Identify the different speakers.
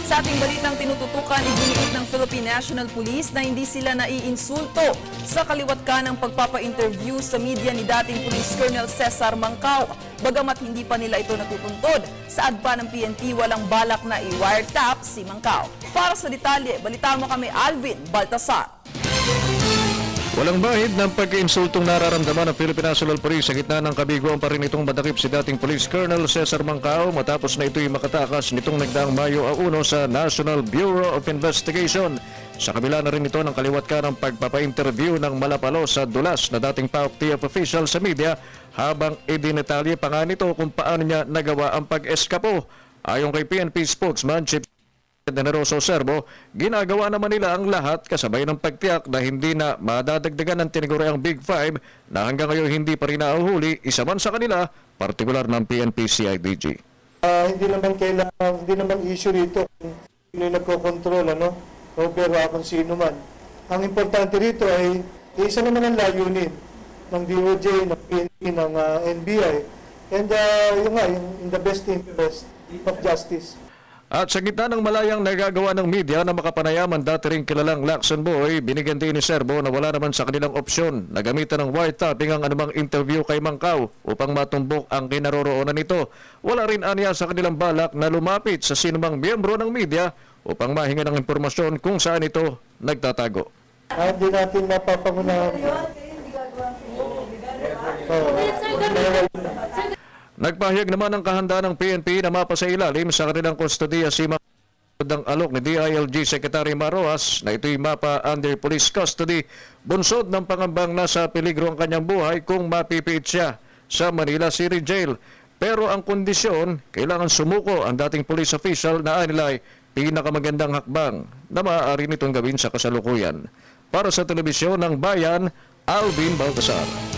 Speaker 1: Sa ating balitang tinututukan, iginiit ng Philippine National Police na hindi sila naiinsulto sa kaliwat ka ng pagpapa-interview sa media ni dating Police Colonel Cesar Mancao. Bagamat hindi pa nila ito natutuntod, sa adpa ng PNP walang balak na i-wiretap si Mancao. Para sa detalye, balita mo kami Alvin Baltasar.
Speaker 2: Walang bahid ng pag-iinsultong nararamdaman ng Philippine National Police sa gitna ng kabiguan pa rin itong madakip si dating Police Colonel Cesar Mancao matapos na ito'y makatakas nitong nagdaang Mayo 1 sa National Bureau of Investigation. Sa kabila na rin ito ng kaliwat ka ng pagpapa-interview ng malapalo sa dulas na dating PAOK-TF official sa media habang idinetalye pa nga nito kung paano niya nagawa ang pag-eskapo. Ayon kay PNP spokesman Chief Generoso Serbo, ginagawa naman nila ang lahat kasabay ng pagtiyak na hindi na madadagdagan ng tiniguriang Big Five na hanggang ngayon hindi pa rin nahuhuli, isa man sa kanila, partikular ng PNP CIDG.
Speaker 3: Hindi naman issue rito kung sino yung nagkocontrol, over kung sino man. Ang importante rito ay isa naman ang layunin ng DOJ, ng PNP, ng NBI, and yung in the best interest of justice.
Speaker 2: At sa gitna ng malayang nagagawa ng media na makapanayaman dati rin kilalang Lacson Boy, binigyan din ni Serbo na wala naman sa kanilang opsyon na gamitan ng wiretapping ang anumang interview kay Mancao upang matumbok ang kinaroroonan nito. Wala rin anya sa kanilang balak na lumapit sa sinumang miyembro ng media upang mahinga ng impormasyon kung saan ito nagtatago.
Speaker 3: Hindi natin mapapangunahan.
Speaker 2: Nagpahayag naman ang kahandaan ng PNP na mapasailalim sa kanilang kustodiya si ng alok ni DILG Secretary Maroas na ito'y mapa under police custody, bunsod ng pangambang nasa peligro ang kanyang buhay kung mapipiit siya sa Manila City Jail. Pero ang kondisyon, kailangan sumuko ang dating police official na anilay pinakamagandang hakbang na maaari nitong gawin sa kasalukuyan. Para sa telebisyon ng Bayan, Alvin Baltasar.